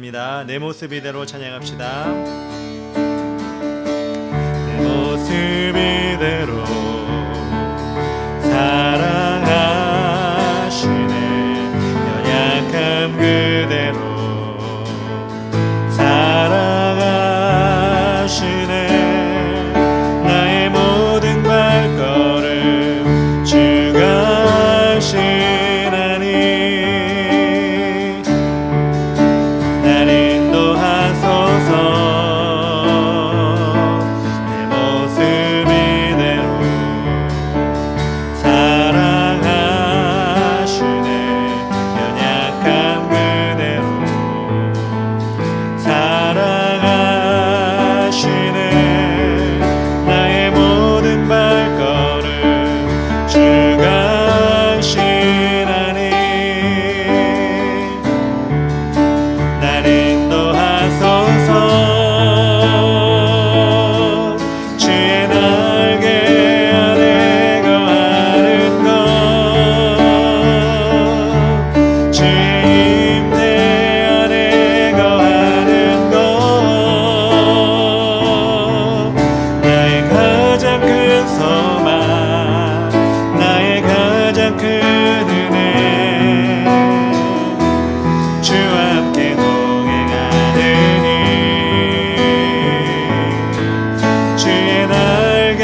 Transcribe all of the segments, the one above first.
찬양합니다. 내 모습 이대로 찬양합시다. 내 모습 이대로 사랑하시네. 연약함 그대로 사랑하시네. 나의 모든 발걸음 주가 하시나니 날 인도하소서. 내 모습 이대로 사랑하시네. 연약함 그대로 사랑하시네. 나의 모든 발걸음 주가 하시나니 날 인도하소서. 주의 날개 아래 거하는 것, 주의 임대 아래 거하는 것, 나의 가장 큰 소망, 나의 가장 큰 은혜, 주와 함께 동행하느니 주의 날개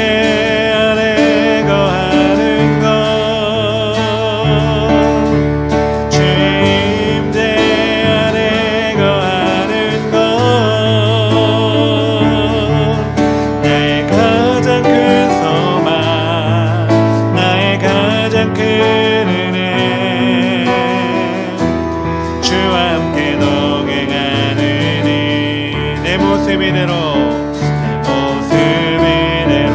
아래 거하는 것, 주의 임대 아래 거하는 것, 나의 가장 큰 소망, 나의 가장 큰 은혜, 주와 함께 동행하느니 내 모습 이대로 내 모습 이대로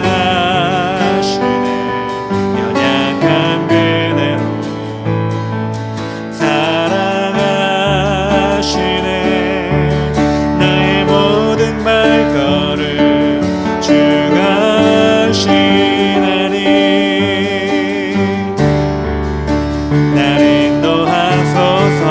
사랑하시네. 연약함 그대로 사랑하시네. 나의 모든 발걸음 주가 하시나니 날 인도하소서.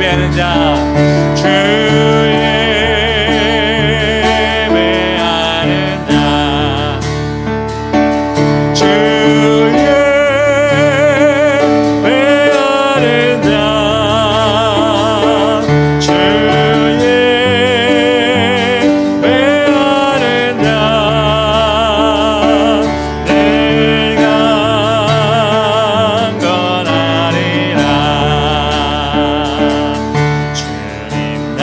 예배하는 자 주 예배하는 자 주 예배하는 자 주 예배하는 자 내가 건하리라 주님 나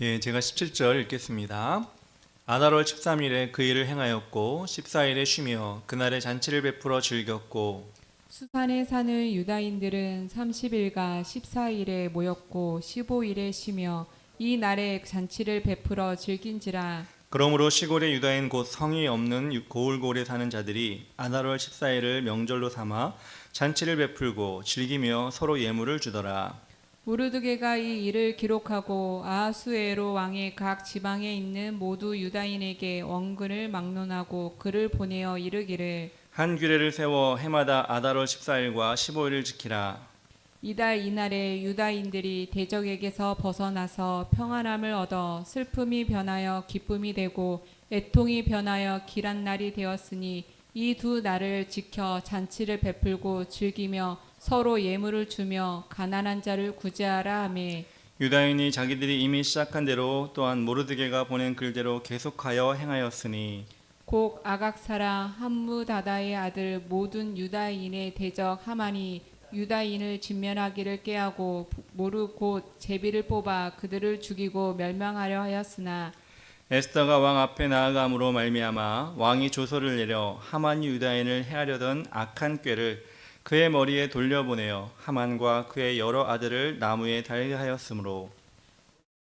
예, 제가 17절 읽겠습니다. 아달월 13일에 그 일을 행하였고 14일에 쉬며 그날에 잔치를 베풀어 즐겼고 수산에 사는 유다인들은 30일과 14일에 모였고 15일에 쉬며 이 날에 잔치를 베풀어 즐긴지라. 그러므로 시골의 유다인 곧 성이 없는 고을고을에 사는 자들이 아달월 14일을 명절로 삼아 잔치를 베풀고 즐기며 서로 예물을 주더라. 무르드게가 이 일을 기록하고 아하수에로 왕의 각 지방에 있는 모두 유다인에게 원근을 막론하고 글을 보내어 이르기를, 한 규례를 세워 해마다 아달월 14일과 15일을 지키라. 이달 이날에 유다인들이 대적에게서 벗어나서 평안함을 얻어 슬픔이 변하여 기쁨이 되고 애통이 변하여 길한 날이 되었으니 이 두 날을 지켜 잔치를 베풀고 즐기며 서로 예물을 주며 가난한 자를 구제하라 하매, 유다인이 자기들이 이미 시작한 대로 또한 모르드게가 보낸 글대로 계속하여 행하였으니 곡 아각사라 함무다다의 아들 모든 유다인의 대적 하만이 유다인을 진면하기를 꾀하고 모르 곧 제비를 뽑아 그들을 죽이고 멸망하려 하였으나, 에스더가 왕 앞에 나아감으로 말미암아 왕이 조서를 내려 하만이 유다인을 해하려던 악한 꾀를 그의 머리에 돌려보내어 하만과 그의 여러 아들을 나무에 달게 하였으므로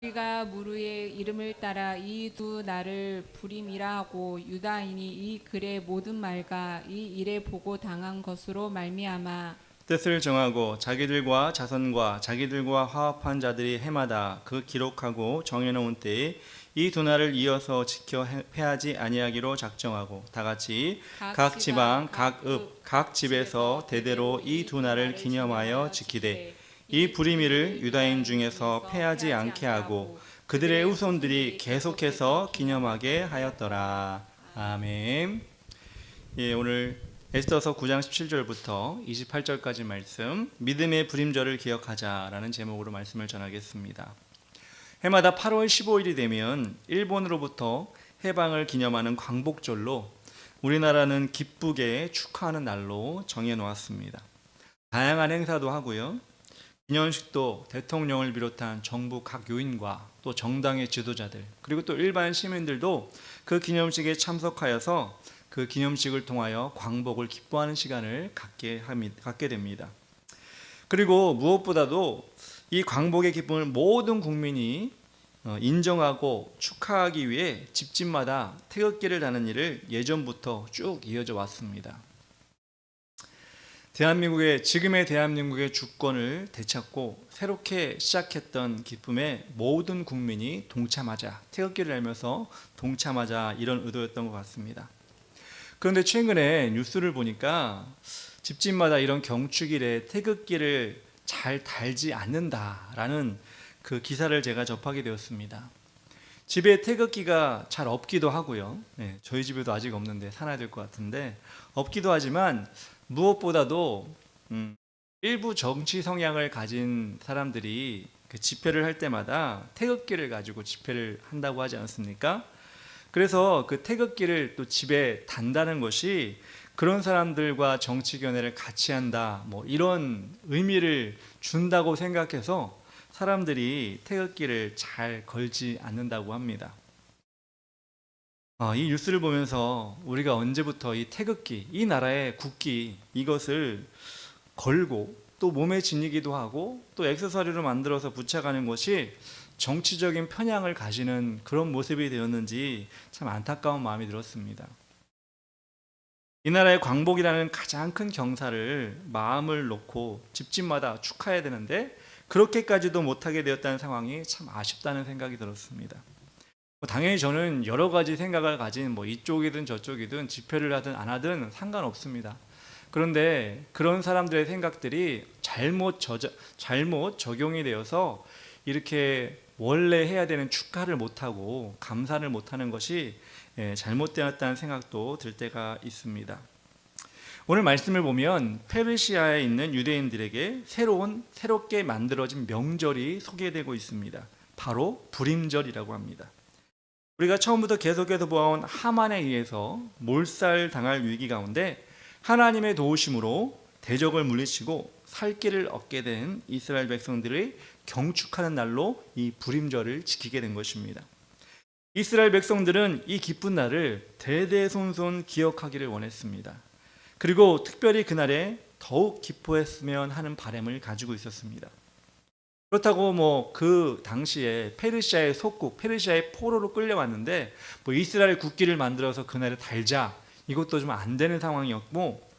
우리가 무르의 이름을 따라 이 두 날을 불임이라 하고 유다인이 이 글의 모든 말과 이 일에 보고 당한 것으로 말미암아 뜻을 정하고 자기들과 자손과 자기들과 화합한 자들이 해마다 그 기록하고 정해놓은 때에 이 두 날을 이어서 지켜 패하지 아니하기로 작정하고 다같이 각 지방 각 집에서 대대로 이 두 날을 기념하여 지키되 이 불임일을 유다인 중에서 패하지 않게 하고 그들의 후손들이 계속해서 기념하게 하였더라. 아멘. 예, 오늘 에스더서 9장 17절부터 28절까지 말씀, 믿음의 불임절을 기억하자라는 제목으로 말씀을 전하겠습니다. 해마다 8월 15일이 되면 일본으로부터 해방을 기념하는 광복절로 우리나라는 기쁘게 축하하는 날로 정해 놓았습니다. 다양한 행사도 하고요. 기념식도 대통령을 비롯한 정부 각 요인과 또 정당의 지도자들 그리고 또 일반 시민들도 그 기념식에 참석하여서 그 기념식을 통하여 광복을 기뻐하는 시간을 갖게 됩니다. 그리고 무엇보다도 이 광복의 기쁨을 모든 국민이 인정하고 축하하기 위해 집집마다 태극기를 다는 일을 예전부터 쭉 이어져 왔습니다. 지금의 대한민국의 주권을 되찾고 새롭게 시작했던 기쁨에 모든 국민이 동참하자, 태극기를 달면서 동참하자 이런 의도였던 것 같습니다. 그런데 최근에 뉴스를 보니까 집집마다 이런 경축일에 태극기를 잘 달지 않는다라는 그 기사를 제가 접하게 되었습니다. 집에 태극기가 잘 없기도 하고요. 네, 저희 집에도 아직 없는데 사놔야 될 것 같은데 없기도 하지만 무엇보다도 일부 정치 성향을 가진 사람들이 그 집회를 할 때마다 태극기를 가지고 집회를 한다고 하지 않습니까? 그래서 그 태극기를 또 집에 단다는 것이 그런 사람들과 정치 견해를 같이 한다, 뭐 이런 의미를 준다고 생각해서 사람들이 태극기를 잘 걸지 않는다고 합니다. 이 뉴스를 보면서 우리가 언제부터 이 태극기, 이 나라의 국기 이것을 걸고 또 몸에 지니기도 하고 또 액세서리로 만들어서 붙여가는 것이 정치적인 편향을 가지는 그런 모습이 되었는지 참 안타까운 마음이 들었습니다. 이 나라의 광복이라는 가장 큰 경사를 마음을 놓고 집집마다 축하해야 되는데 그렇게까지도 못하게 되었다는 상황이 참 아쉽다는 생각이 들었습니다. 당연히 저는 여러 가지 생각을 가진 이쪽이든 저쪽이든 집회를 하든 안 하든 상관없습니다. 그런데 그런 사람들의 생각들이 잘못 적용이 되어서 이렇게 원래 해야 되는 축하를 못하고 감사를 못하는 것이 잘못되었다는 생각도 들 때가 있습니다. 오늘 말씀을 보면 페르시아에 있는 유대인들에게 새롭게 만들어진 명절이 소개되고 있습니다. 바로 불임절이라고 합니다. 우리가 처음부터 계속해서 보아온 하만에 의해서 몰살당할 위기 가운데 하나님의 도우심으로 대적을 물리치고 살 길을 얻게 된 이스라엘 백성들의 경축하는 날로 이 불임절을 지키게 된 것입니다. 이스라엘 백성들은 이 기쁜 날을 대대손손 기억하기를 원했습니다. 그리고 특별히 그날에 더욱 기뻐했으면 하는 바람을 가지고 있었습니다. 그렇다고 그 당시에 페르시아의 속국, 페르시아의 포로로 끌려왔는데 이스라엘 국기를 만들어서 그날에 달자, 이것도 좀 안 되는 상황이었고,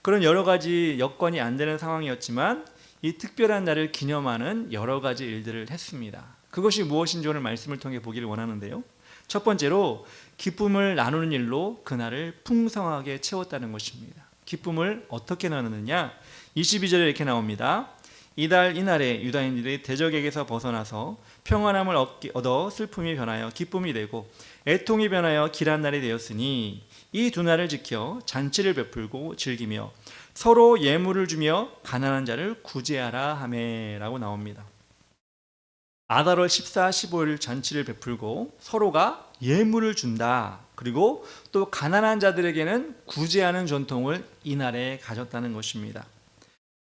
그런 여러 가지 여건이 안 되는 상황이었지만 이 특별한 날을 기념하는 여러 가지 일들을 했습니다. 그것이 무엇인지 오늘 말씀을 통해 보기를 원하는데요. 첫 번째로 기쁨을 나누는 일로 그날을 풍성하게 채웠다는 것입니다. 기쁨을 어떻게 나누느냐? 22절에 이렇게 나옵니다. 이날에 유다인들이 대적에게서 벗어나서 평안함을 얻어 슬픔이 변하여 기쁨이 되고 애통이 변하여 길한 날이 되었으니 이 두 날을 지켜 잔치를 베풀고 즐기며 서로 예물을 주며 가난한 자를 구제하라 하매라고 나옵니다. 아달월 14, 15일 잔치를 베풀고 서로가 예물을 준다. 그리고 또 가난한 자들에게는 구제하는 전통을 이날에 가졌다는 것입니다.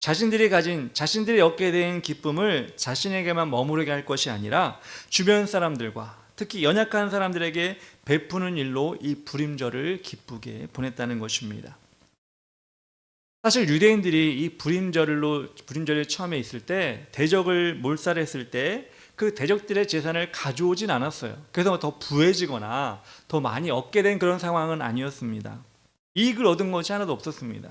자신들이 얻게 된 기쁨을 자신에게만 머무르게 할 것이 아니라 주변 사람들과 특히 연약한 사람들에게 베푸는 일로 이 불임절을 기쁘게 보냈다는 것입니다. 사실 유대인들이 이 불임절에 처음에 있을 때 대적을 몰살했을 때 그 대적들의 재산을 가져오진 않았어요. 그래서 더 부해지거나 더 많이 얻게 된 그런 상황은 아니었습니다. 이익을 얻은 것이 하나도 없었습니다.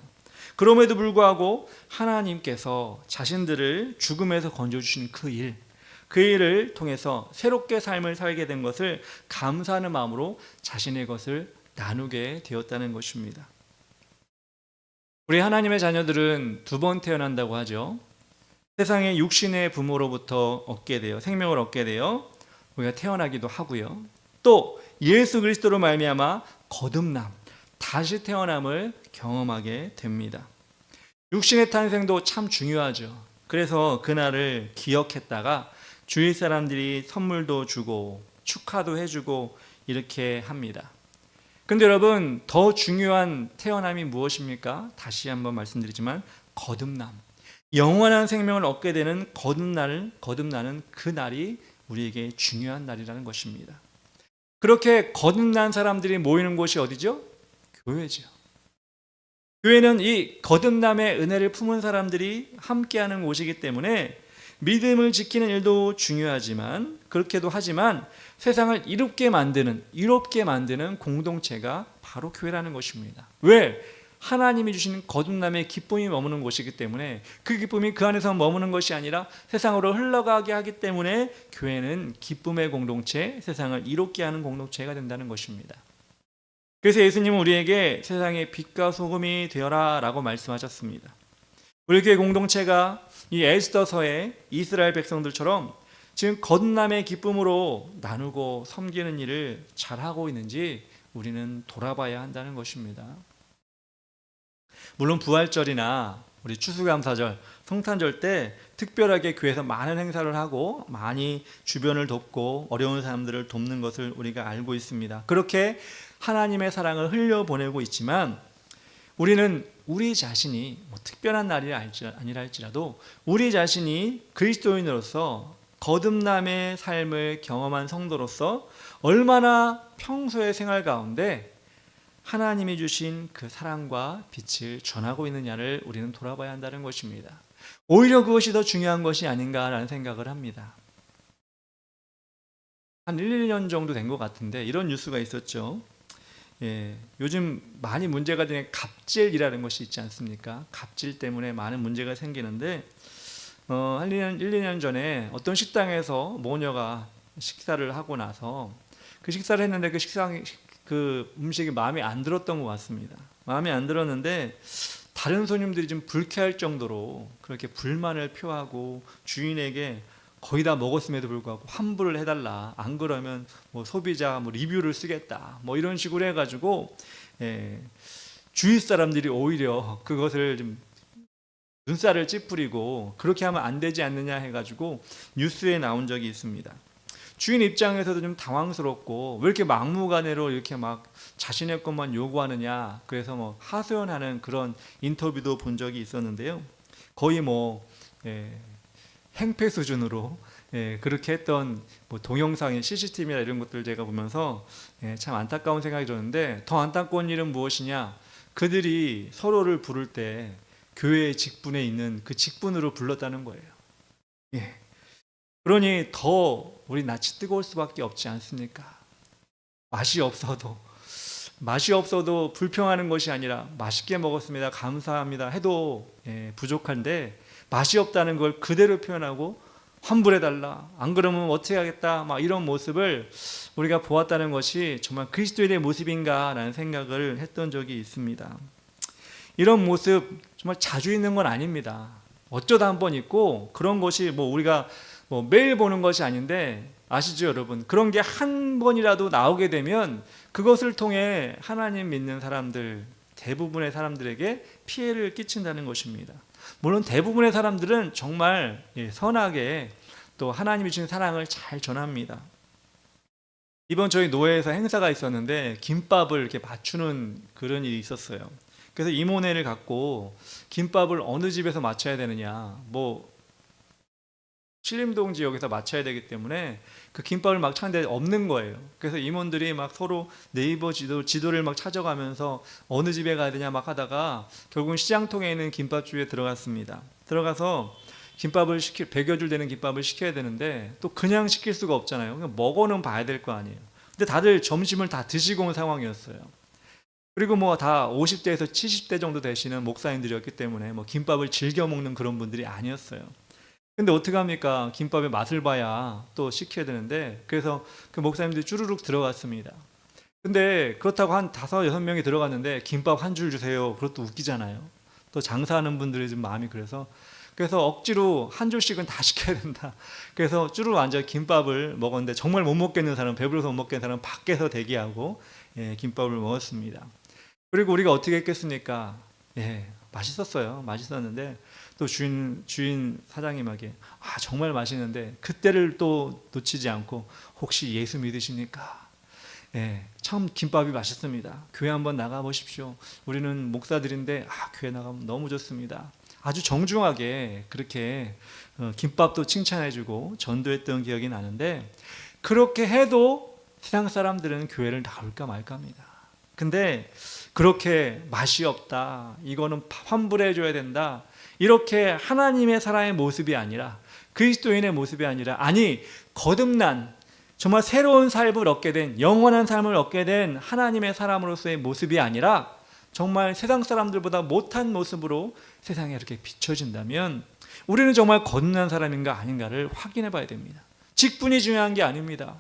그럼에도 불구하고 하나님께서 자신들을 죽음에서 건져주신 그 일을 통해서 새롭게 삶을 살게 된 것을 감사하는 마음으로 자신의 것을 나누게 되었다는 것입니다. 우리 하나님의 자녀들은 두 번 태어난다고 하죠. 세상의 육신의 부모로부터 생명을 얻게 되어 우리가 태어나기도 하고요. 또 예수 그리스도로 말미암아 거듭남, 다시 태어남을 경험하게 됩니다. 육신의 탄생도 참 중요하죠. 그래서 그날을 기억했다가 주위 사람들이 선물도 주고 축하도 해주고 이렇게 합니다. 근데 여러분, 더 중요한 태어남이 무엇입니까? 다시 한번 말씀드리지만 거듭남, 영원한 생명을 얻게 되는 거듭나는 그 날이 우리에게 중요한 날이라는 것입니다. 그렇게 거듭난 사람들이 모이는 곳이 어디죠? 교회죠. 교회는 이 거듭남의 은혜를 품은 사람들이 함께하는 곳이기 때문에 믿음을 지키는 일도 중요하지만, 그렇게도 하지만 세상을 이롭게 만드는 공동체가 바로 교회라는 것입니다. 왜? 하나님이 주시는 거듭남의 기쁨이 머무는 곳이기 때문에, 그 기쁨이 그 안에서 머무는 것이 아니라 세상으로 흘러가게 하기 때문에 교회는 기쁨의 공동체, 세상을 이롭게 하는 공동체가 된다는 것입니다. 그래서 예수님은 우리에게 세상의 빛과 소금이 되어라 라고 말씀하셨습니다. 우리 교회 공동체가 이 에스더서의 이스라엘 백성들처럼 지금 거듭남의 기쁨으로 나누고 섬기는 일을 잘하고 있는지 우리는 돌아봐야 한다는 것입니다. 물론 부활절이나 우리 추수감사절, 성탄절 때 특별하게 교회에서 많은 행사를 하고 많이 주변을 돕고 어려운 사람들을 돕는 것을 우리가 알고 있습니다. 그렇게 하나님의 사랑을 흘려보내고 있지만, 우리는 우리 자신이 특별한 날이 아니라 할지라도 우리 자신이 그리스도인으로서 거듭남의 삶을 경험한 성도로서 얼마나 평소의 생활 가운데 하나님이 주신 그 사랑과 빛을 전하고 있느냐를 우리는 돌아봐야 한다는 것입니다. 오히려 그것이 더 중요한 것이 아닌가라는 생각을 합니다. 한 1, 2년 정도 된 것 같은데 이런 뉴스가 있었죠. 요즘 많이 문제가 되는 갑질이라는 것이 있지 않습니까? 갑질 때문에 많은 문제가 생기는데 한 1, 2년 전에 어떤 식당에서 모녀가 식사를 하고 나서 그 식사를 했는데 그 음식이 마음에 안 들었던 것 같습니다. 마음에 안 들었는데 다른 손님들이 좀 불쾌할 정도로 그렇게 불만을 표하고 주인에게 거의 다 먹었음에도 불구하고 환불을 해달라, 안 그러면 소비자 리뷰를 쓰겠다, 이런 식으로 해가지고 주위 사람들이 오히려 그것을 좀 눈살을 찌푸리고 그렇게 하면 안 되지 않느냐 해가지고 뉴스에 나온 적이 있습니다. 주인 입장에서도 좀 당황스럽고 왜 이렇게 막무가내로 이렇게 막 자신의 것만 요구하느냐, 그래서 하소연하는 그런 인터뷰도 본 적이 있었는데요. 거의 행패 수준으로 그렇게 했던 뭐 동영상의 CCTV나 이런 것들 제가 보면서 참 안타까운 생각이 들었는데, 더 안타까운 일은 무엇이냐, 그들이 서로를 부를 때 교회의 직분에 있는 그 직분으로 불렀다는 거예요. 그러니 더 우리 낯이 뜨거울 수밖에 없지 않습니까? 맛이 없어도 불평하는 것이 아니라 맛있게 먹었습니다, 감사합니다 해도 부족한데, 맛이 없다는 걸 그대로 표현하고 환불해달라, 안 그러면 어떻게 하겠다, 막 이런 모습을 우리가 보았다는 것이 정말 그리스도인의 모습인가라는 생각을 했던 적이 있습니다. 이런 모습 정말 자주 있는 건 아닙니다. 어쩌다 한번 있고, 그런 것이 뭐 우리가 뭐 매일 보는 것이 아닌데, 아시죠 여러분? 그런 게 한 번이라도 나오게 되면 그것을 통해 하나님 믿는 사람들, 대부분의 사람들에게 피해를 끼친다는 것입니다. 물론 대부분의 사람들은 정말 선하게 또 하나님이 주신 사랑을 잘 전합니다. 이번 저희 노회에서 행사가 있었는데 김밥을 이렇게 맞추는 그런 일이 있었어요. 그래서 이모네를 갖고 김밥을 어느 집에서 맞춰야 되느냐, 뭐 신림동 지역에서 맞춰야 되기 때문에 그 김밥을 막 찾는데 없는 거예요. 그래서 임원들이 막 서로 네이버 지도를 막 찾아가면서 어느 집에 가야 되냐 막 하다가 결국은 시장통에 있는 김밥집에 들어갔습니다. 들어가서 김밥을 100여 줄 되는 김밥을 시켜야 되는데 또 그냥 시킬 수가 없잖아요. 그냥 먹어는 봐야 될 거 아니에요. 근데 다들 점심을 다 드시고 온 상황이었어요. 그리고 뭐 다 50대에서 70대 정도 되시는 목사님들이었기 때문에 뭐 김밥을 즐겨 먹는 그런 분들이 아니었어요. 근데 어떻게 합니까? 김밥의 맛을 봐야 또 시켜야 되는데, 그래서 그 목사님들이 쭈루룩 들어갔습니다. 근데 그렇다고 한 5, 6명이 들어갔는데 김밥 한 줄 주세요, 그것도 웃기잖아요. 또 장사하는 분들이 좀 마음이 그래서 억지로 한 줄씩은 다 시켜야 된다. 그래서 쭈루룩 앉아 김밥을 먹었는데, 정말 못 먹겠는 사람, 배불러서 못 먹겠는 사람은 밖에서 대기하고 김밥을 먹었습니다. 그리고 우리가 어떻게 했겠습니까? 맛있었어요. 맛있었는데 또 주인 사장님에게 정말 맛있는데, 그때를 또 놓치지 않고 혹시 예수 믿으십니까? 참 김밥이 맛있습니다. 교회 한번 나가 보십시오. 우리는 목사들인데 교회 나가면 너무 좋습니다. 아주 정중하게 그렇게 김밥도 칭찬해주고 전도했던 기억이 나는데, 그렇게 해도 세상 사람들은 교회를 나올까 말까 합니다. 근데 그렇게 맛이 없다, 이거는 환불해 줘야 된다, 이렇게 하나님의 사람의 모습이 아니라, 그리스도인의 모습이 아니라, 아니 거듭난 정말 새로운 삶을 얻게 된, 영원한 삶을 얻게 된 하나님의 사람으로서의 모습이 아니라 정말 세상 사람들보다 못한 모습으로 세상에 이렇게 비춰진다면 우리는 정말 거듭난 사람인가 아닌가를 확인해 봐야 됩니다. 직분이 중요한 게 아닙니다.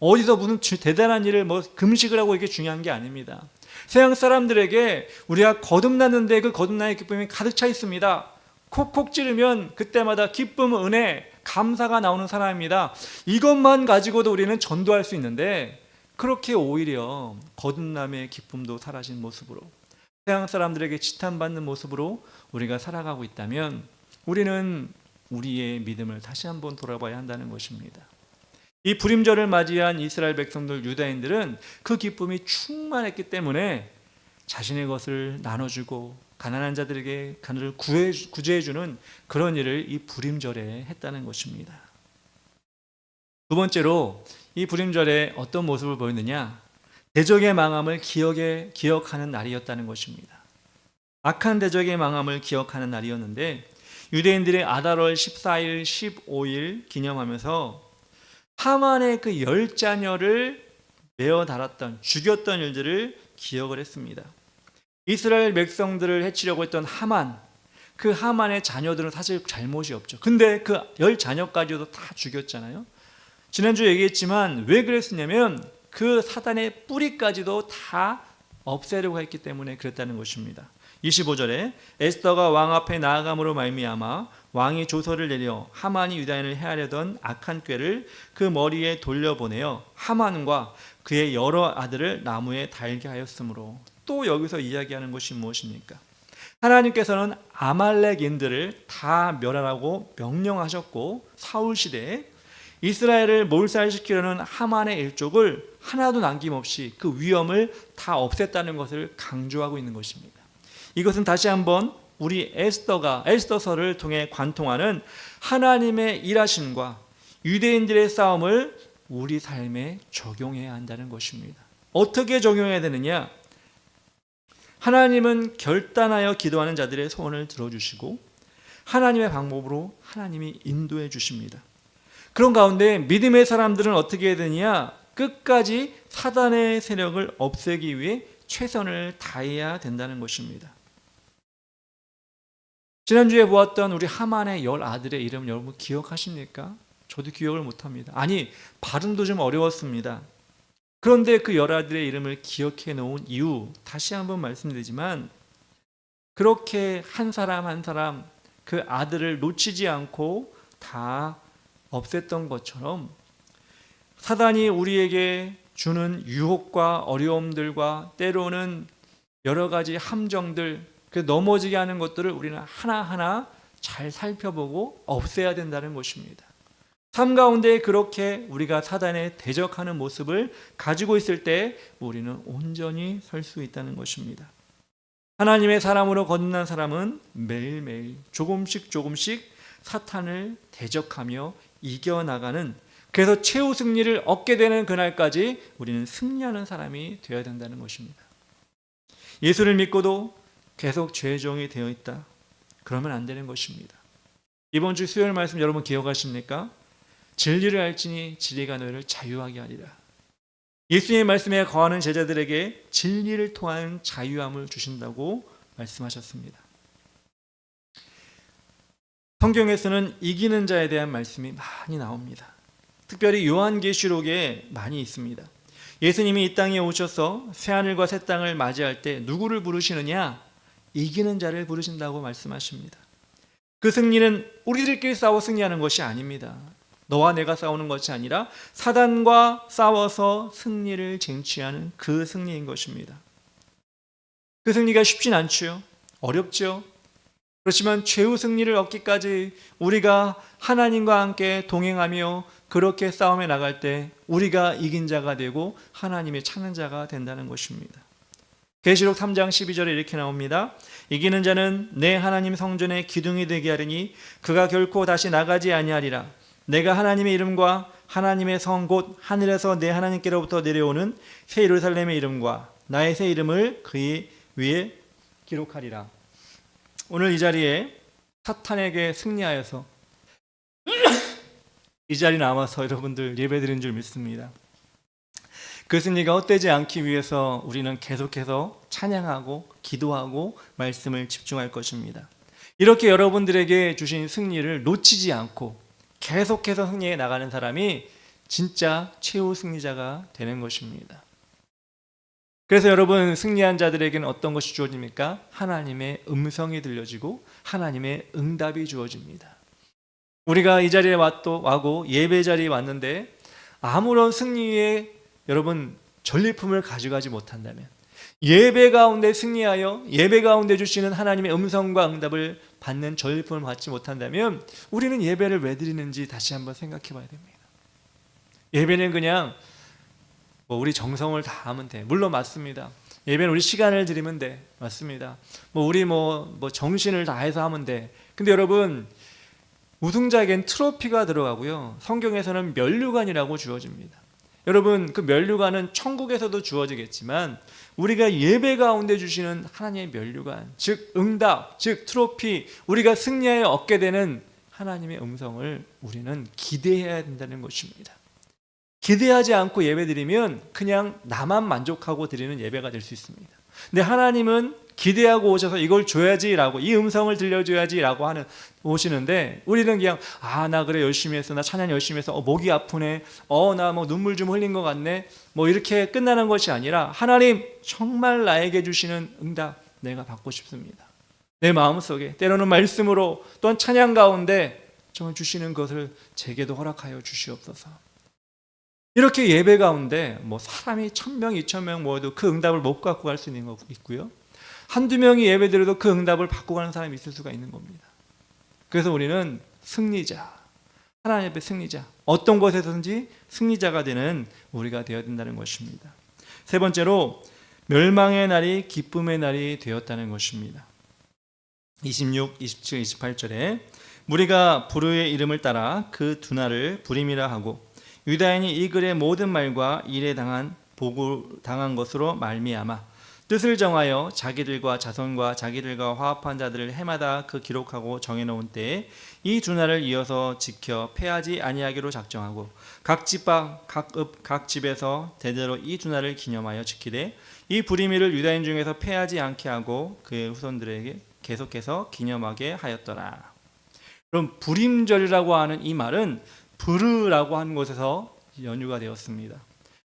어디서 무슨 대단한 일을 금식을 하고 이게 중요한 게 아닙니다. 세상 사람들에게 우리가 거듭났는데 그 거듭남의 기쁨이 가득 차 있습니다. 콕콕 찌르면 그때마다 기쁨, 은혜, 감사가 나오는 사람입니다. 이것만 가지고도 우리는 전도할 수 있는데, 그렇게 오히려 거듭남의 기쁨도 사라진 모습으로, 세상 사람들에게 지탄받는 모습으로 우리가 살아가고 있다면 우리는 우리의 믿음을 다시 한번 돌아봐야 한다는 것입니다. 이 부림절을 맞이한 이스라엘 백성들, 유다인들은 그 기쁨이 충만했기 때문에 자신의 것을 나눠주고 가난한 자들에게 그를 구제해주는 그런 일을 이 부림절에 했다는 것입니다. 두 번째로 이 부림절에 어떤 모습을 보였느냐, 대적의 망함을 기억하는 날이었다는 것입니다. 악한 대적의 망함을 기억하는 날이었는데, 유대인들의 아달월 14일, 15일 기념하면서 하만의 그 10자녀를 메어 달았던, 죽였던 일들을 기억을 했습니다. 이스라엘 백성들을 해치려고 했던 하만, 그 하만의 자녀들은 사실 잘못이 없죠. 근데 그 10자녀까지도 다 죽였잖아요. 지난주에 얘기했지만 왜 그랬었냐면 그 사단의 뿌리까지도 다 없애려고 했기 때문에 그랬다는 것입니다. 25절에 에스더가 왕 앞에 나아감으로 말미암아 왕이 조서를 내려 하만이 유다인을 해하려던 악한 꾀를 그 머리에 돌려보내어 하만과 그의 여러 아들을 나무에 달게 하였으므로. 또 여기서 이야기하는 것이 무엇입니까? 하나님께서는 아말렉인들을 다 멸하라고 명령하셨고, 사울 시대에 이스라엘을 몰살시키려는 하만의 일족을 하나도 남김없이 그 위험을 다 없앴다는 것을 강조하고 있는 것입니다. 이것은 다시 한번 우리 에스더서를 통해 관통하는 하나님의 일하심과 유대인들의 싸움을 우리 삶에 적용해야 한다는 것입니다. 어떻게 적용해야 되느냐? 하나님은 결단하여 기도하는 자들의 소원을 들어주시고 하나님의 방법으로 하나님이 인도해 주십니다. 그런 가운데 믿음의 사람들은 어떻게 해야 되느냐? 끝까지 사단의 세력을 없애기 위해 최선을 다해야 된다는 것입니다. 지난주에 보았던 우리 하만의 10아들의 이름 여러분 기억하십니까? 저도 기억을 못합니다. 아니, 발음도 좀 어려웠습니다. 그런데 그 10아들의 이름을 기억해 놓은 이유 다시 한번 말씀드리지만 그렇게 한 사람 한 사람 그 아들을 놓치지 않고 다 없앴던 것처럼 사단이 우리에게 주는 유혹과 어려움들과 때로는 여러 가지 함정들, 그 넘어지게 하는 것들을 우리는 하나하나 잘 살펴보고 없애야 된다는 것입니다. 삶 가운데 그렇게 우리가 사단에 대적하는 모습을 가지고 있을 때 우리는 온전히 설 수 있다는 것입니다. 하나님의 사람으로 거듭난 사람은 매일매일 조금씩 사탄을 대적하며 이겨나가는, 그래서 최후 승리를 얻게 되는 그날까지 우리는 승리하는 사람이 되어야 된다는 것입니다. 예수를 믿고도 계속 죄의 종이 되어 있다. 그러면 안 되는 것입니다. 이번 주 수요일 말씀 여러분 기억하십니까? 진리를 알지니 진리가 너희를 자유하게 하리라. 예수님의 말씀에 거하는 제자들에게 진리를 통한 자유함을 주신다고 말씀하셨습니다. 성경에서는 이기는 자에 대한 말씀이 많이 나옵니다. 특별히 요한계시록에 많이 있습니다. 예수님이 이 땅에 오셔서 새하늘과 새 땅을 맞이할 때 누구를 부르시느냐? 이기는 자를 부르신다고 말씀하십니다. 그 승리는 우리들끼리 싸워 승리하는 것이 아닙니다. 너와 내가 싸우는 것이 아니라 사단과 싸워서 승리를 쟁취하는 그 승리인 것입니다. 그 승리가 쉽진 않죠. 어렵죠. 그렇지만 최후 승리를 얻기까지 우리가 하나님과 함께 동행하며 그렇게 싸움에 나갈 때 우리가 이긴 자가 되고 하나님의 찾는 자가 된다는 것입니다. 계시록 3장 12절에 이렇게 나옵니다. 이기는 자는 내 하나님 성전의 기둥이 되게 하리니 그가 결코 다시 나가지 아니하리라. 내가 하나님의 이름과 하나님의 성 곧 하늘에서 내 하나님께로부터 내려오는 새 예루살렘의 이름과 나의 새 이름을 그의 위에 기록하리라. 오늘 이 자리에 사탄에게 승리하여서 이 자리에 나와서 여러분들 예배드린 줄 믿습니다. 그 승리가 헛되지 않기 위해서 우리는 계속해서 찬양하고 기도하고 말씀을 집중할 것입니다. 이렇게 여러분들에게 주신 승리를 놓치지 않고 계속해서 승리해 나가는 사람이 진짜 최후 승리자가 되는 것입니다. 그래서 여러분, 승리한 자들에게는 어떤 것이 주어집니까? 하나님의 음성이 들려지고 하나님의 응답이 주어집니다. 우리가 이 자리에 와고 예배 자리에 왔는데 아무런 승리의 여러분 전리품을 가져가지 못한다면, 예배 가운데 승리하여 예배 가운데 주시는 하나님의 음성과 응답을 받는 전리품을 받지 못한다면 우리는 예배를 왜 드리는지 다시 한번 생각해 봐야 됩니다. 예배는 그냥 우리 정성을 다하면 돼. 물론 맞습니다. 예배는 우리 시간을 드리면 돼. 맞습니다. 우리 정신을 다해서 하면 돼. 근데 여러분, 우승자에겐 트로피가 들어가고요. 성경에서는 면류관이라고 주어집니다. 여러분, 그 면류관은 천국에서도 주어지겠지만 우리가 예배 가운데 주시는 하나님의 면류관, 즉 응답, 즉 트로피, 우리가 승리하여 얻게 되는 하나님의 음성을 우리는 기대해야 된다는 것입니다. 기대하지 않고 예배드리면 그냥 나만 만족하고 드리는 예배가 될 수 있습니다. 근데 하나님은 기대하고 오셔서 이걸 줘야지라고, 이 음성을 들려줘야지라고 오시는데 우리는 그냥 나 그래 열심히 했어, 나 찬양 열심히 해서 목이 아프네, 나 눈물 좀 흘린 것 같네, 이렇게 끝나는 것이 아니라 하나님 정말 나에게 주시는 응답 내가 받고 싶습니다. 내 마음속에 때로는 말씀으로 또한 찬양 가운데 정말 주시는 것을 제게도 허락하여 주시옵소서. 이렇게 예배 가운데 사람이 1000명, 2000명 모여도 그 응답을 못 갖고 갈 수 있는 거 있고요. 한두 명이 예배드려도 그 응답을 받고 가는 사람이 있을 수가 있는 겁니다. 그래서 우리는 승리자, 하나님 앞에 승리자, 어떤 것에서든지 승리자가 되는 우리가 되어야 된다는 것입니다. 세 번째로 멸망의 날이 기쁨의 날이 되었다는 것입니다. 26, 27, 28절에 무리가 부르의 이름을 따라 그 두 날을 부림이라 하고 유다인이 이 글의 모든 말과 일에 당한 것으로 말미암아 뜻을 정하여 자기들과 자손과 자기들과 화합한 자들을 해마다 그 기록하고 정해놓은 때에 이 두 날을 이어서 지켜 패하지 아니하기로 작정하고 각 집과 각 집에서 대대로 이 두 날을 기념하여 지키되 이 부리미를 유다인 중에서 패하지 않게 하고 그의 후손들에게 계속해서 기념하게 하였더라. 그럼 부림절이라고 하는 이 말은 부르라고 하는 곳에서 연유가 되었습니다.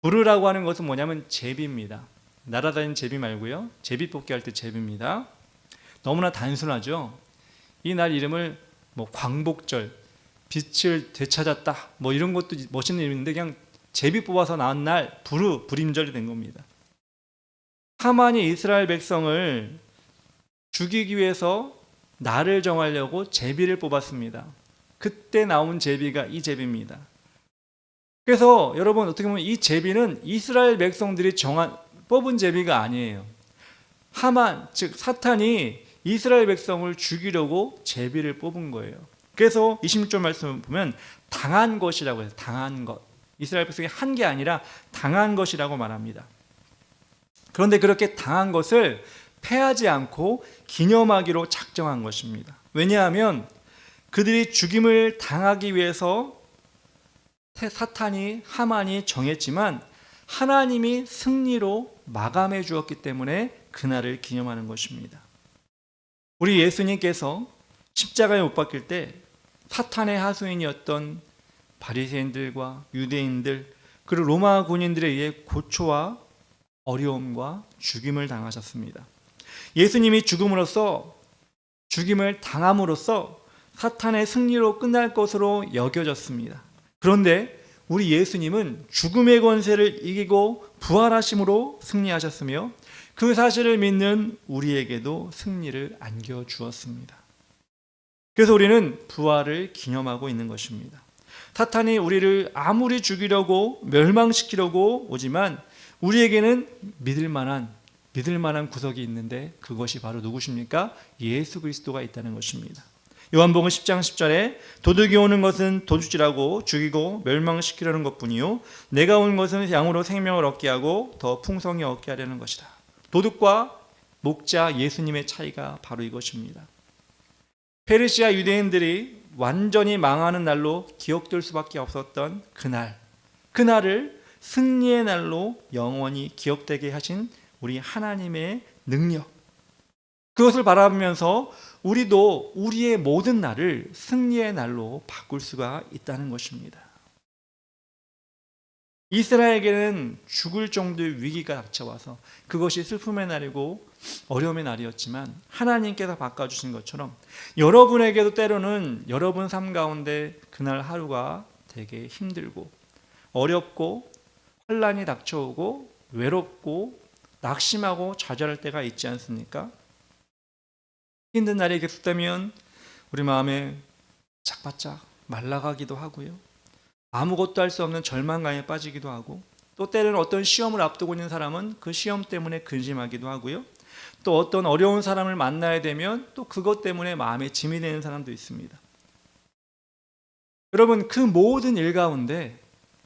부르라고 하는 것은 뭐냐면 제비입니다. 날아다니는 제비 말고요. 제비 뽑기 할 때 제비입니다. 너무나 단순하죠. 이 날 이름을 뭐 광복절, 빛을 되찾았다, 뭐 이런 것도 멋있는 이름인데 그냥 제비 뽑아서 나온 날 부림절이 된 겁니다. 하만이 이스라엘 백성을 죽이기 위해서 날을 정하려고 제비를 뽑았습니다. 그때 나온 제비가 이 제비입니다. 그래서 여러분 어떻게 보면 이 제비는 이스라엘 백성들이 뽑은 제비가 아니에요. 하만 즉 사탄이 이스라엘 백성을 죽이려고 제비를 뽑은 거예요. 그래서 26절 말씀을 보면 당한 것이라고 해서 당한 것. 이스라엘 백성이 한 게 아니라 당한 것이라고 말합니다. 그런데 그렇게 당한 것을 패하지 않고 기념하기로 작정한 것입니다. 왜냐하면 그들이 죽임을 당하기 위해서 사탄이 하만이 정했지만 하나님이 승리로 마감해 주었기 때문에 그날을 기념하는 것입니다. 우리 예수님께서 십자가에 못 박힐 때 사탄의 하수인이었던 바리새인들과 유대인들 그리고 로마 군인들에 의해 고초와 어려움과 죽임을 당하셨습니다. 예수님이 죽임을 당함으로써 사탄의 승리로 끝날 것으로 여겨졌습니다. 그런데 우리 예수님은 죽음의 권세를 이기고 부활하심으로 승리하셨으며 그 사실을 믿는 우리에게도 승리를 안겨주었습니다. 그래서 우리는 부활을 기념하고 있는 것입니다. 사탄이 우리를 아무리 죽이려고 멸망시키려고 오지만 우리에게는 믿을 만한 구석이 있는데 그것이 바로 누구십니까? 예수 그리스도가 있다는 것입니다. 요한복음 10장 10절에 도둑이 오는 것은 도둑질하고 죽이고 멸망시키려는 것뿐이요 내가 온 것은 양으로 생명을 얻게 하고 더 풍성히 얻게 하려는 것이다. 도둑과 목자 예수님의 차이가 바로 이것입니다. 페르시아 유대인들이 완전히 망하는 날로 기억될 수밖에 없었던 그날을 승리의 날로 영원히 기억되게 하신 우리 하나님의 능력, 그것을 바라보면서 우리도 우리의 모든 날을 승리의 날로 바꿀 수가 있다는 것입니다. 이스라엘에게는 죽을 정도의 위기가 닥쳐와서 그것이 슬픔의 날이고 어려움의 날이었지만 하나님께서 바꿔주신 것처럼 여러분에게도 때로는 여러분 삶 가운데 그날 하루가 되게 힘들고 어렵고 환난이 닥쳐오고 외롭고 낙심하고 좌절할 때가 있지 않습니까? 힘든 날이 계속되면 우리 마음에 착바짝 말라가기도 하고요. 아무것도 할 수 없는 절망감에 빠지기도 하고 또 때로는 어떤 시험을 앞두고 있는 사람은 그 시험 때문에 근심하기도 하고요. 또 어떤 어려운 사람을 만나야 되면 또 그것 때문에 마음에 짐이 되는 사람도 있습니다. 여러분 그 모든 일 가운데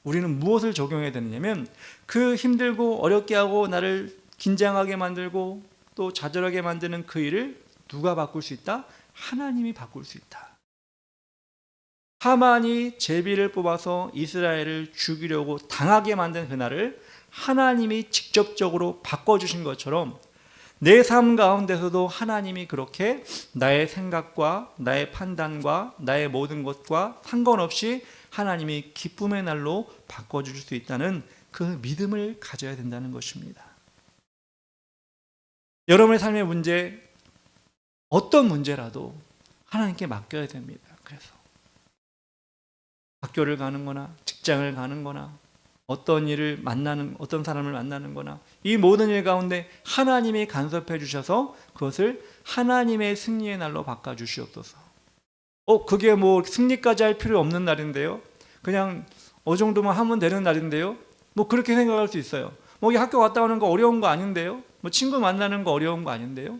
우리는 무엇을 적용해야 되느냐면 그 힘들고 어렵게 하고 나를 긴장하게 만들고 또 좌절하게 만드는 그 일을 누가 바꿀 수 있다? 하나님이 바꿀 수 있다. 하만이 제비를 뽑아서 이스라엘을 죽이려고 당하게 만든 그날을 하나님이 직접적으로 바꿔주신 것처럼 내 삶 가운데서도 하나님이 그렇게 나의 생각과 나의 판단과 나의 모든 것과 상관없이 하나님이 기쁨의 날로 바꿔줄 수 있다는 그 믿음을 가져야 된다는 것입니다. 여러분의 삶의 문제, 어떤 문제라도 하나님께 맡겨야 됩니다. 그래서 학교를 가는 거나 직장을 가는 거나 어떤 사람을 만나는 거나 이 모든 일 가운데 하나님이 간섭해 주셔서 그것을 하나님의 승리의 날로 바꿔 주시옵소서. 그게 뭐 승리까지 할 필요 없는 날인데요. 그냥 정도만 하면 되는 날인데요. 뭐 그렇게 생각할 수 있어요. 이 학교 갔다 오는 거 어려운 거 아닌데요. 친구 만나는 거 어려운 거 아닌데요.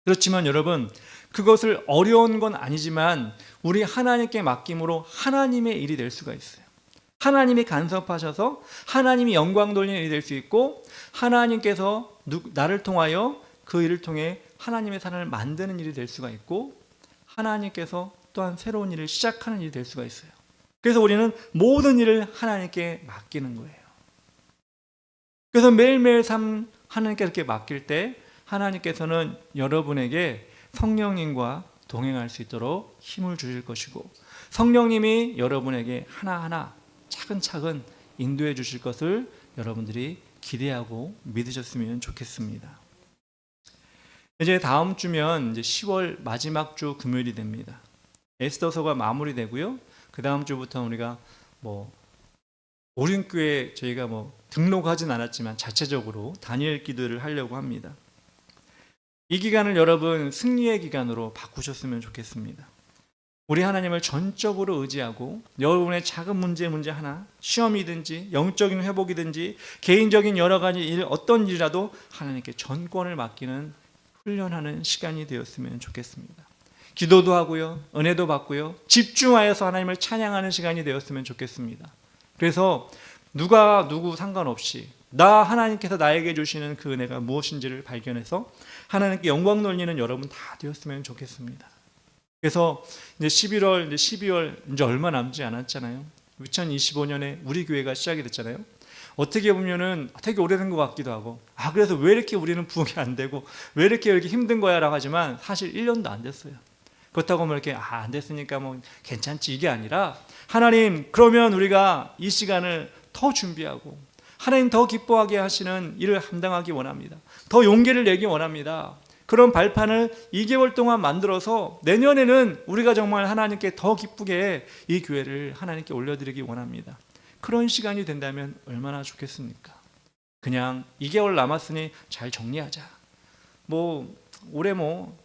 그렇지만 여러분, 그것을 어려운 건 아니지만 우리 하나님께 맡김으로 하나님의 일이 될 수가 있어요. 하나님이 간섭하셔서 하나님이 영광 돌리는 일이 될 수 있고, 하나님께서 나를 통하여 그 일을 통해 하나님의 사람을 만드는 일이 될 수가 있고, 하나님께서 또한 새로운 일을 시작하는 일이 될 수가 있어요. 그래서 우리는 모든 일을 하나님께 맡기는 거예요. 그래서 매일매일 삶 하나님께 이렇게 맡길 때 하나님께서는 여러분에게 성령님과 동행할 수 있도록 힘을 주실 것이고, 성령님이 여러분에게 하나하나 차근차근 인도해 주실 것을 여러분들이 기대하고 믿으셨으면 좋겠습니다. 이제 다음 주면 이제 10월 마지막 주 금요일이 됩니다. 에스더서가 마무리되고요. 그 다음 주부터 우리가 오륜교회 저희가 등록하진 않았지만 자체적으로 다니엘 기도를 하려고 합니다. 이 기간을 여러분 승리의 기간으로 바꾸셨으면 좋겠습니다. 우리 하나님을 전적으로 의지하고 여러분의 작은 문제 하나, 시험이든지 영적인 회복이든지 개인적인 여러 가지 일, 어떤 일이라도 하나님께 전권을 맡기는 훈련하는 시간이 되었으면 좋겠습니다. 기도도 하고요, 은혜도 받고요, 집중하여서 하나님을 찬양하는 시간이 되었으면 좋겠습니다. 그래서 누가 누구 상관없이 하나님께서 나에게 주시는 그 은혜가 무엇인지를 발견해서 하나님께 영광 돌리는 여러분 다 되었으면 좋겠습니다. 그래서 이제 11월, 12월 이제 얼마 남지 않았잖아요. 2025년에 우리 교회가 시작이 됐잖아요. 어떻게 보면은 되게 오래된 것 같기도 하고, 그래서 왜 이렇게 우리는 부흥이 안 되고 왜 이렇게 힘든 거야 라고 하지만 사실 1년도 안 됐어요. 그렇다고 이렇게 안 됐으니까 괜찮지, 이게 아니라 하나님, 그러면 우리가 이 시간을 더 준비하고 하나님 더 기뻐하게 하시는 일을 감당하기 원합니다. 더 용기를 내기 원합니다. 그런 발판을 2개월 동안 만들어서 내년에는 우리가 정말 하나님께 더 기쁘게 이 교회를 하나님께 올려드리기 원합니다. 그런 시간이 된다면 얼마나 좋겠습니까? 그냥 2개월 남았으니 잘 정리하자, 올해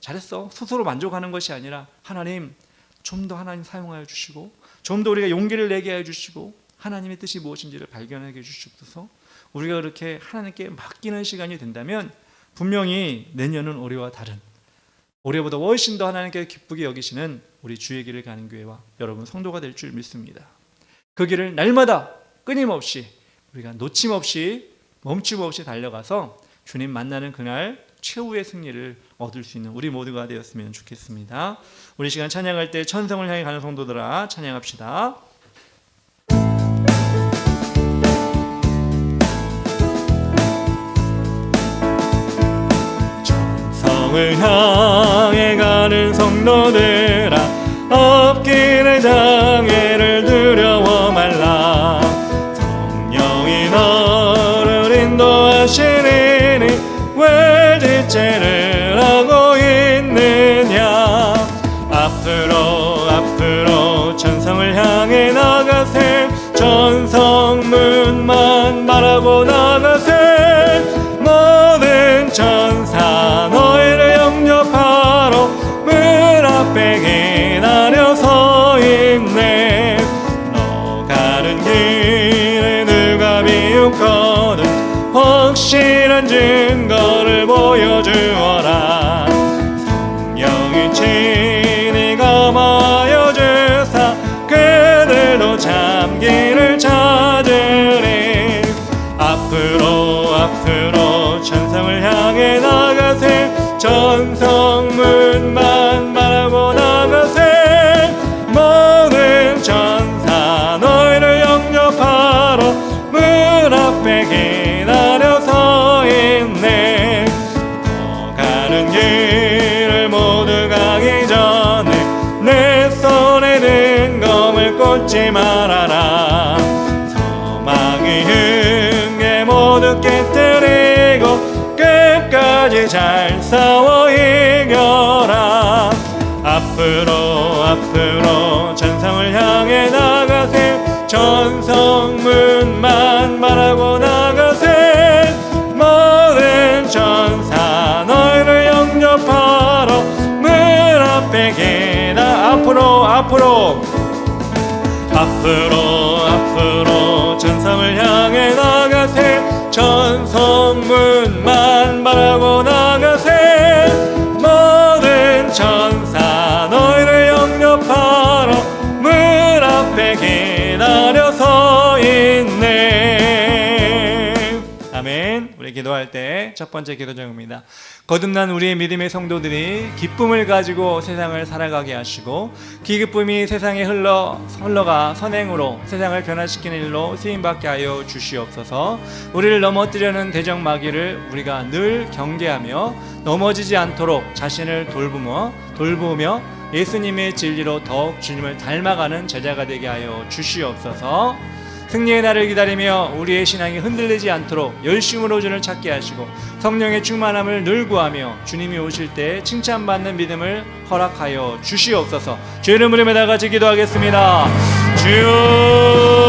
잘했어, 스스로 만족하는 것이 아니라 하나님 좀 더 하나님 사용하여 주시고, 좀 더 우리가 용기를 내게 해 주시고, 하나님의 뜻이 무엇인지를 발견하게 해 주시옵소서. 우리가 그렇게 하나님께 맡기는 시간이 된다면 분명히 내년은 올해와 다른, 올해보다 훨씬 더 하나님께 기쁘게 여기시는 우리 주의 길을 가는 교회와 여러분 성도가 될 줄 믿습니다. 그 길을 날마다 끊임없이 우리가 놓침없이 멈춤없이 달려가서 주님 만나는 그날 최후의 승리를 얻을 수 있는 우리 모두가 되었으면 좋겠습니다. 우리 시간 찬양할 때 천성을 향해 가는 성도들아 찬양합시다. 천성을 향해 가는 성도들아, 앞길의 장애를 두려워 말라. 성령이 너를 인도하시리니 왜 지체를 하고 있느냐. 앞으로 천성을 향해 나가세. 천성문만 바라고 나가세. 모든 천사 너희를 영접하러 문 앞에 기다려 서 있네. 너 가는 길에 누가 비웃거든 확실한 증거를 보여주어라. 성령이 친히 감하여 주사 그들도 참 길을 찾으리. 앞으로 천성을 향해 나가세. 천성문만 바라고 나가세. 모든 천사 너희를 영접하러 문 앞에 기다려 서 있네. 너 가는 길을 모두 가기 전에 내 손에 든 검을 꽂지 말아라. 소망이 흥에 모두 깨뜨리고 끝까지 잘 싸워 이겨라. 앞으로 천성을 향해 나가세. 천성문만 바라고 나가세. 모든 천사 너희를 영접하러 문 앞에 기다. 앞으로 천성을 향해 나가세. 천성문만 바라고 나가세. 아멘. 우리 기도할 때 첫 번째 기도 제목입니다. 거듭난 우리의 믿음의 성도들이 기쁨을 가지고 세상을 살아가게 하시고 그 기쁨이 세상에 흘러가 선행으로 세상을 변화시키는 일로 쓰임받게 하여 주시옵소서. 우리를 넘어뜨려는 대적 마귀를 우리가 늘 경계하며 넘어지지 않도록 자신을 돌보며 예수님의 진리로 더욱 주님을 닮아가는 제자가 되게 하여 주시옵소서. 승리의 날을 기다리며 우리의 신앙이 흔들리지 않도록 열심으로 주를 찾게 하시고 성령의 충만함을 늘 구하며 주님이 오실 때 칭찬받는 믿음을 허락하여 주시옵소서. 주의 이름으로 다 같이 기도하겠습니다. 주여,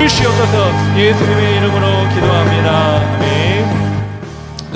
주시옵소서. 예수님의 이름으로 기도합니다. 아멘.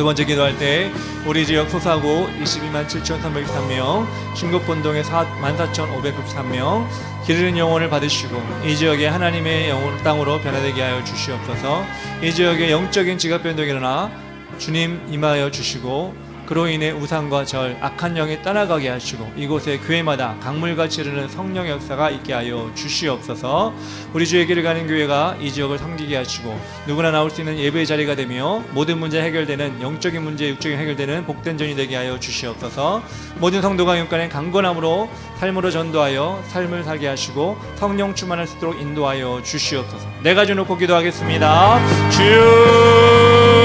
두 번째 기도할 때 우리 지역 소사구 22만 7,303명, 신곡본동에 14,593명 길 잃은 영혼을 받으시고 이 지역에 하나님의 영혼 땅으로 변화되게 하여 주시옵소서. 이 지역에 영적인 지각 변동이 일어나 주님 임하여 주시고 그로 인해 우상과 절, 악한 영이 떠나가게 하시고 이곳에 교회마다 강물같이 흐르는 성령의 역사가 있게 하여 주시옵소서. 우리 주의 길을 가는 교회가 이 지역을 섬기게 하시고 누구나 나올 수 있는 예배의 자리가 되며 모든 문제 해결되는 영적인 문제, 육적인 해결되는 복된 전이 되게 하여 주시옵소서. 모든 성도가 용간의 강건함으로 삶으로 전도하여 삶을 살게 하시고 성령 충만할 수 있도록 인도하여 주시옵소서. 네 가지 놓고 기도하겠습니다. 주여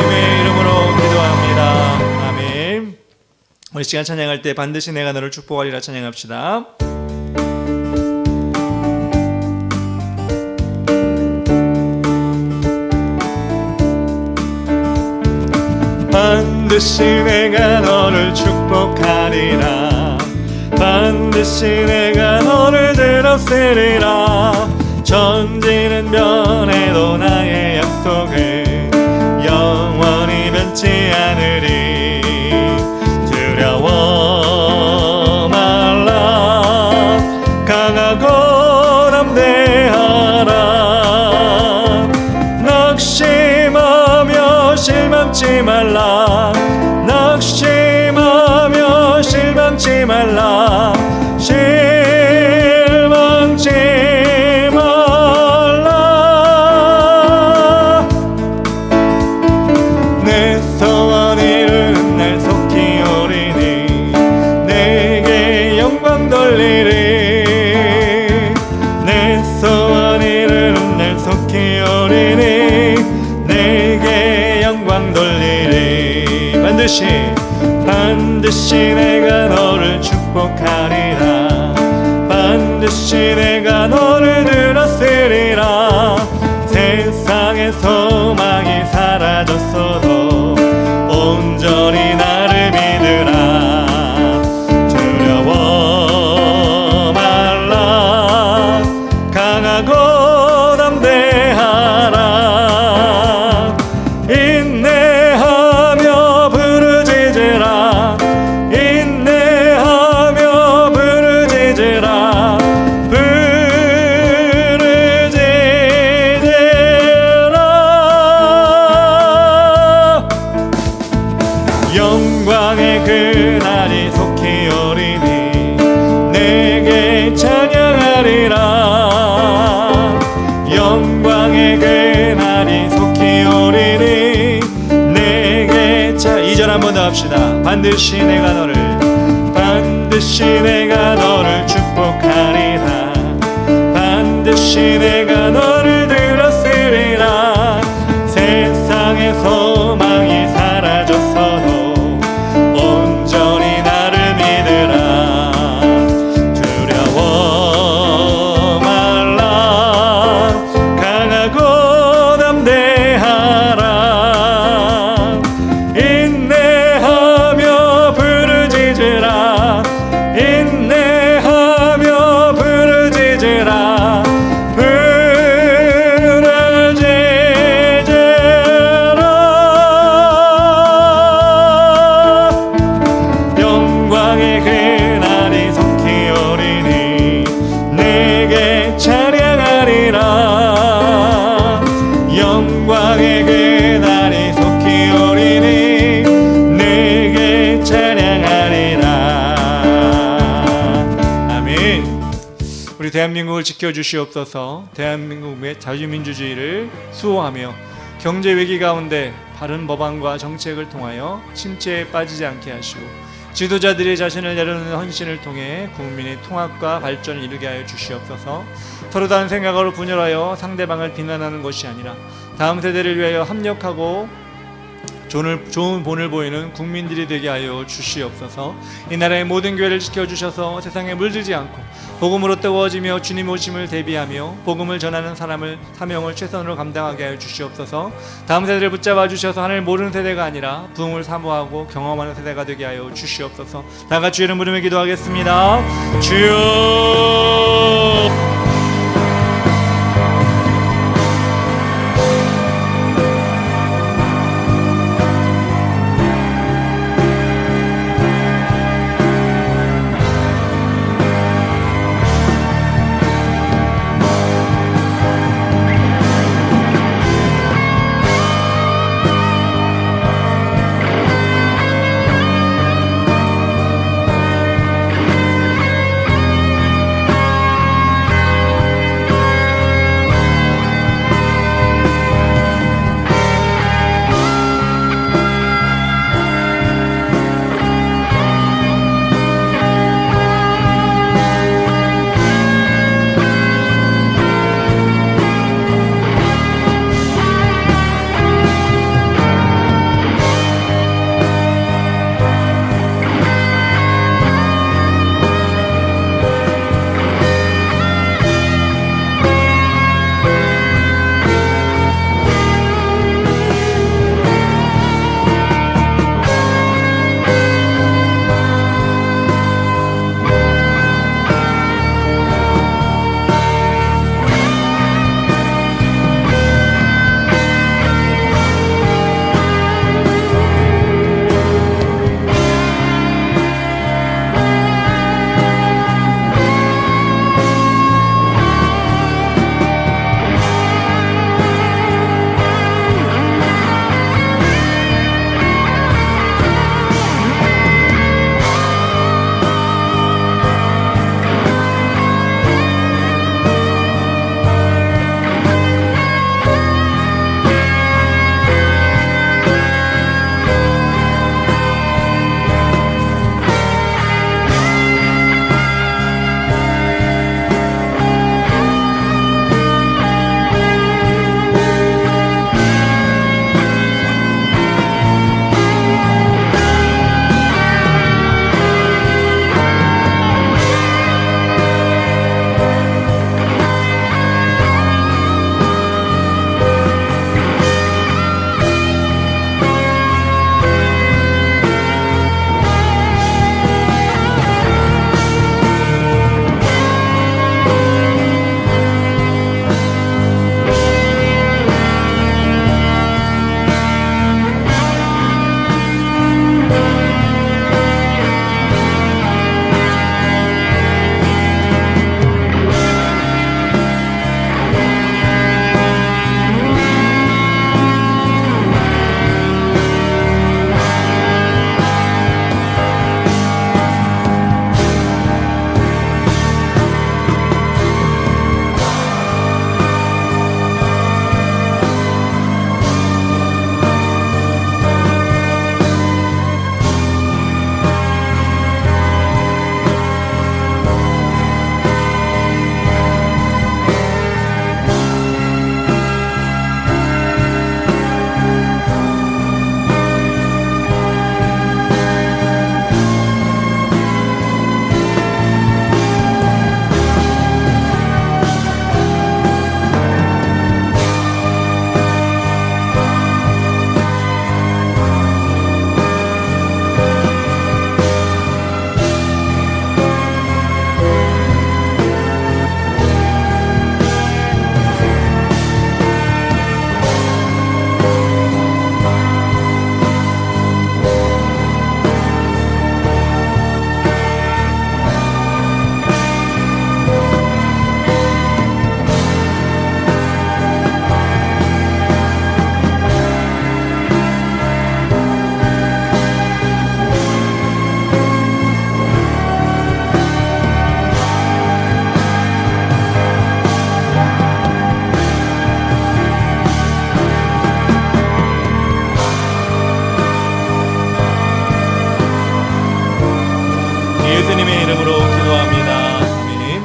예수님의 이름으로 기도합니다. 아멘. 우리 시간 찬양할 때 반드시 내가 너를 축복하리라 찬양합시다. 반드시 내가 너를 축복하리라. 반드시 내가 너를 들었으리라. 천지는 변해도 나의 약속은 영원히 변치 않으리. 두려워 말라. 강하고 담대하라. 낙심하며 실망치 말라. 낙심하며 실망치 말라. 실망치 말라. 내 소원 이루는 날 속히 오리니 내게 영광 돌리리. 내 소원 이루는 날 속히 오리니 내게 영광 돌리리. 반드시 내가 너를 축복하리라. 반드시 내가 너를 들었으리라. 세상의 소망이 사라졌어도 온전히 나를 믿으라. 두려워 말라. 강하고 담대하라. 인내하며 부르짖으라. 인내하며 부르짖으라. 부르짖으라. 영광의 그날이 속히 오리니 내게 찬양하리라. 영광의 그날이 속히 오리니 내게 2절 한 번 더 합시다. 반드시 내가 너를 축복하리라. 반드시 내가 너를 들었으리라. 세상의 소망이 사라졌어도 온전히 나를 믿으라. 두려워 말라. 강하고 담대하라. 인내하며 부르짖으라. 인내하며 부르짖으라. 영광의 그날이 속히 오리니 내게 찬양하리라. 영광의 그날이 속히 오리니 내게 찬양하리라. 아멘. 우리 대한민국을 지켜주시옵소서. 대한민국의 자유민주주의를 수호하며 경제 위기 가운데 바른 법안과 정책을 통하여 침체에 빠지지 않게 하시고 지도자들이 자신을 내려놓는 헌신을 통해 국민의 통합과 발전을 이루게 하여 주시옵소서. 서로 다른 생각으로 분열하여 상대방을 비난하는 것이 아니라 다음 세대를 위하여 합력하고 좋은 본을 보이는 국민들이 되게 하여 주시옵소서. 이 나라의 모든 교회를 지켜주셔서 세상에 물들지 않고 복음으로 뜨거워지며 주님 오심을 대비하며 복음을 전하는 사명을 최선으로 감당하게 하여 주시옵소서. 다음 세대를 붙잡아 주셔서 하늘 모르는 세대가 아니라 부흥을 사모하고 경험하는 세대가 되게 하여 주시옵소서. 다 같이 이름 부르며 기도하겠습니다. 주여. 이름으로 기도합니다. 아멘.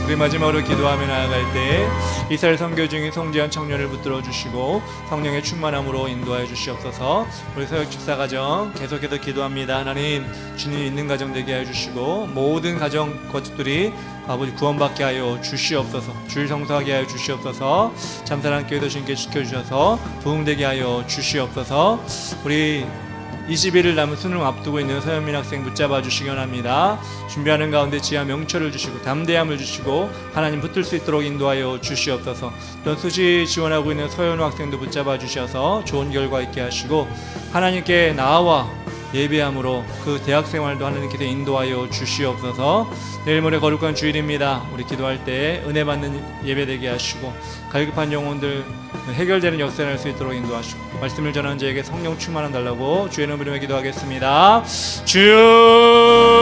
우리 마지막으로 기도하며 나아갈 때 이스라엘 선교 중인 송지현 청년을 붙들어 주시고 성령의 충만함으로 인도하여 주시옵소서. 우리 서역 집사 가정 계속해서 기도합니다. 하나님, 주님 있는 가정 되게 하여 주시고 모든 가정 가족들이 아버지 구원받게 하여 주시옵소서. 주일 성수하게 하여 주시옵소서. 잠사랑 교회도 주님께 지켜주셔서 부흥되게 하여 주시옵소서. 우리 20일을 남은 수능 앞두고 있는 서현민 학생 붙잡아 주시기 원합니다. 준비하는 가운데 지하 명철을 주시고 담대함을 주시고 하나님 붙들 수 있도록 인도하여 주시옵소서. 또 수시 지원하고 있는 서현우 학생도 붙잡아 주셔서 좋은 결과 있게 하시고 하나님께 나와 예배함으로 그 대학 생활도 하나님께서 인도하여 주시옵소서. 내일 모레 거룩한 주일입니다. 우리 기도할 때 은혜 받는 예배 되게 하시고 갈급한 영혼들 해결되는 역사를 할 수 있도록 인도하시고 말씀을 전하는 자에게 성령 충만함 달라고 주의 이름으로 기도하겠습니다. 주여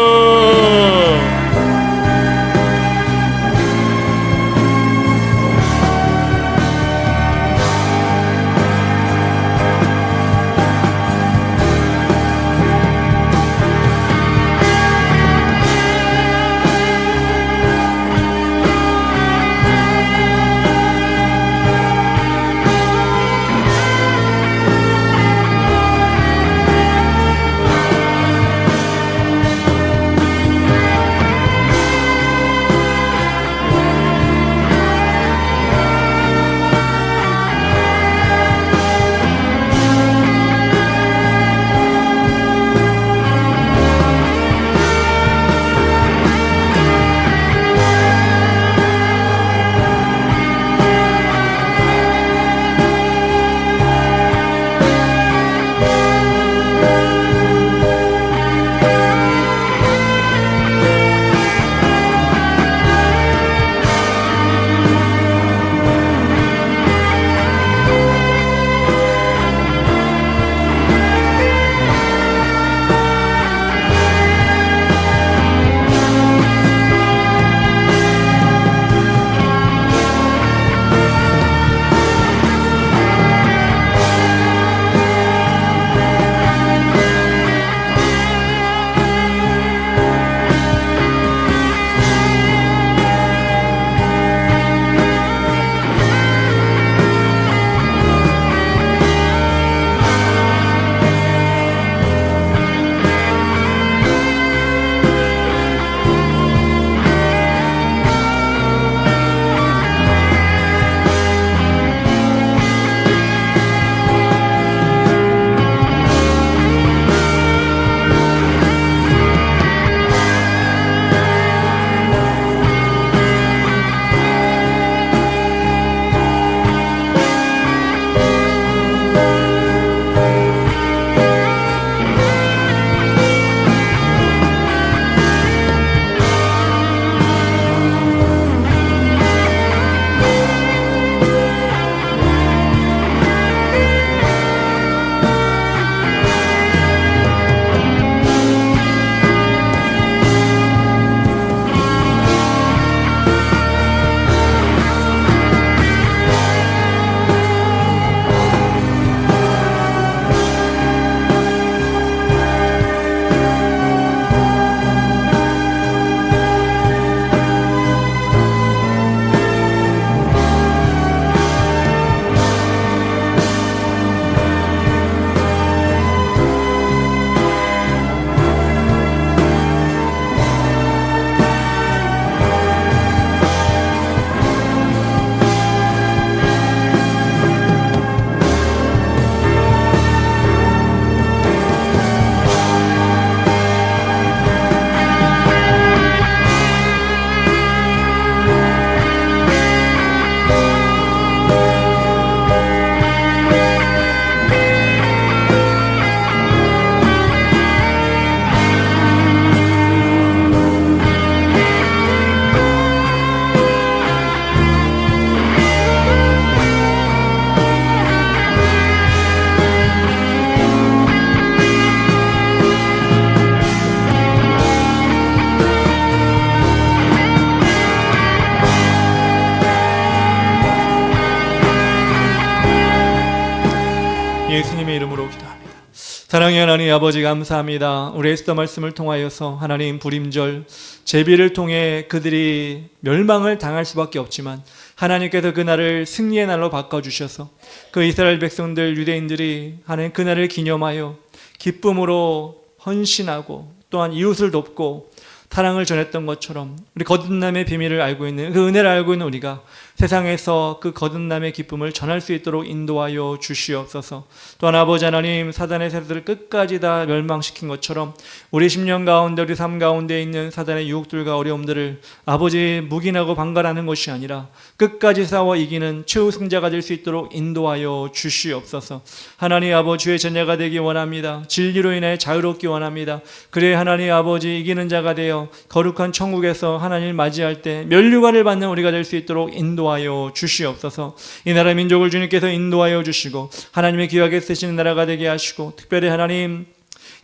사랑의 하나님 아버지 감사합니다. 우리 에스더 말씀을 통하여서 하나님 불임절 제비를 통해 그들이 멸망을 당할 수밖에 없지만 하나님께서 그날을 승리의 날로 바꿔주셔서 그 이스라엘 백성들 유대인들이 하나님 그날을 기념하여 기쁨으로 헌신하고 또한 이웃을 돕고 사랑을 전했던 것처럼 우리 거듭남의 비밀을 알고 있는 그 은혜를 알고 있는 우리가 세상에서 그 거듭남의 기쁨을 전할 수 있도록 인도하여 주시옵소서. 또한 아버지 하나님 사단의 세력들을 끝까지 다 멸망시킨 것처럼 우리 심령 가운데 우리 삶 가운데 있는 사단의 유혹들과 어려움들을 아버지 묵인하고 방관하는 것이 아니라 끝까지 싸워 이기는 최우승자가 될 수 있도록 인도하여 주시옵소서. 하나님 아버지 주의 자녀가 되기 원합니다. 진리로 인해 자유롭기 원합니다. 그래 하나님 아버지 이기는 자가 되어 거룩한 천국에서 하나님을 맞이할 때 면류관을 받는 우리가 될 수 있도록 인도하여 주시옵소서. 이 나라 민족을 주님께서 인도하여 주시고 하나님의 귀하게 쓰시는 나라가 되게 하시고 특별히 하나님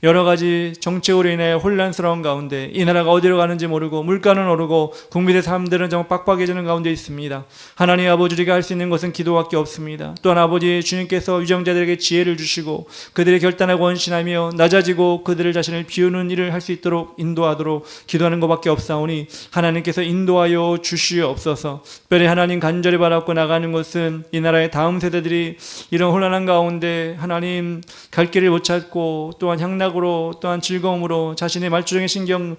여러 가지 정책으로 인해 혼란스러운 가운데 이 나라가 어디로 가는지 모르고 물가는 오르고 국민의 삶들은 정말 빡빡해지는 가운데 있습니다. 하나님 아버지 우리가 할 수 있는 것은 기도밖에 없습니다. 또한 아버지 주님께서 유정자들에게 지혜를 주시고 그들의 결단하고 헌신하며 낮아지고 그들을 자신을 비우는 일을 할 수 있도록 인도하도록 기도하는 것밖에 없사오니 하나님께서 인도하여 주시옵소서. 특별히 하나님 간절히 바라고 나가는 것은 이 나라의 다음 세대들이 이런 혼란한 가운데 하나님 갈 길을 못 찾고 또한 향락으로 또한 즐거움으로 자신의 말주정의 신경을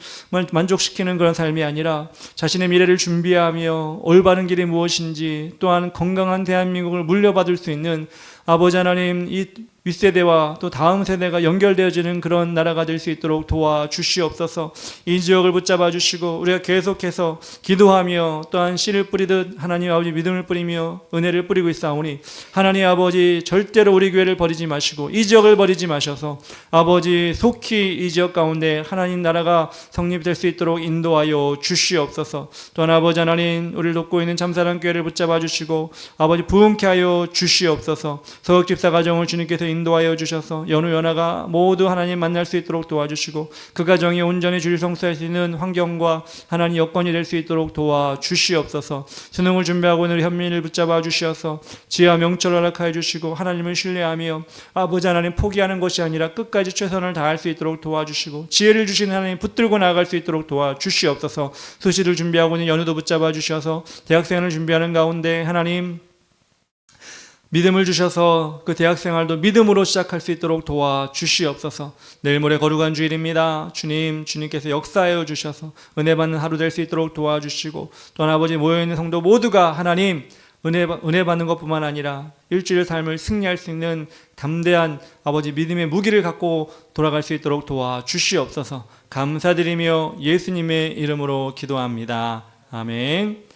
만족시키는 그런 삶이 아니라 자신의 미래를 준비하며 올바른 길이 무엇인지 또한 건강한 대한민국을 물려받을 수 있는 아버지 하나님 이 윗세대와 또 다음 세대가 연결되어지는 그런 나라가 될 수 있도록 도와주시옵소서. 이 지역을 붙잡아 주시고 우리가 계속해서 기도하며 또한 씨를 뿌리듯 하나님 아버지 믿음을 뿌리며 은혜를 뿌리고 있사오니 하나님 아버지 절대로 우리 교회를 버리지 마시고 이 지역을 버리지 마셔서 아버지 속히 이 지역 가운데 하나님 나라가 성립될 수 있도록 인도하여 주시옵소서. 또한 아버지 하나님 우리를 돕고 있는 참사랑 교회를 붙잡아 주시고 아버지 부흥케 하여 주시옵소서. 서역 집사 가정을 주님께서 인도하여 주셔서 연우 연하가 모두 하나님 만날 수 있도록 도와주시고 그 가정이 온전히 주를 성수할 수 있는 환경과 하나님 여건이 될 수 있도록 도와주시옵소서. 수능을 준비하고 있는 우리 현민을 붙잡아 주시어서 지혜와 명철을 허락하여 주시고 하나님을 신뢰하며 아버지 하나님 포기하는 것이 아니라 끝까지 최선을 다할 수 있도록 도와주시고 지혜를 주시는 하나님 붙들고 나아갈 수 있도록 도와주시옵소서. 수시를 준비하고 있는 연우도 붙잡아 주셔서 대학생을 준비하는 가운데 하나님 믿음을 주셔서 그 대학생활도 믿음으로 시작할 수 있도록 도와주시옵소서. 내일 모레 거룩한 주일입니다. 주님께서 역사하여 주셔서 은혜 받는 하루 될 수 있도록 도와주시고 또한 아버지 모여있는 성도 모두가 하나님 은혜 받는 것뿐만 아니라 일주일 삶을 승리할 수 있는 담대한 아버지 믿음의 무기를 갖고 돌아갈 수 있도록 도와주시옵소서. 감사드리며 예수님의 이름으로 기도합니다. 아멘.